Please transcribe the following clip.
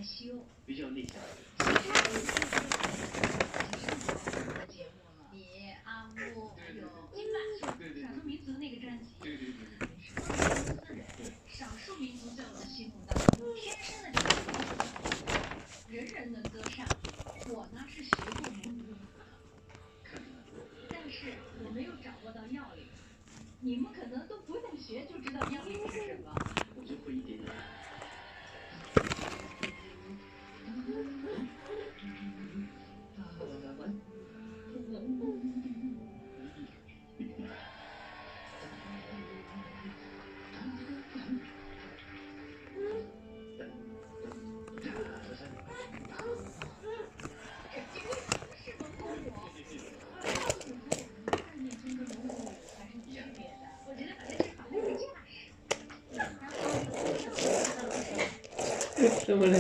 修。比较内向。其实我们的节目了，你阿木还有金曼，少数民族那个专辑，对。是歌词人，少数民族在我的心目当中天生的这个人人能歌善舞。我呢是学过蒙古语的，但是我没有掌握到要领。你们可能都不用学就知道要领是什么。我就会一点点。怎么了？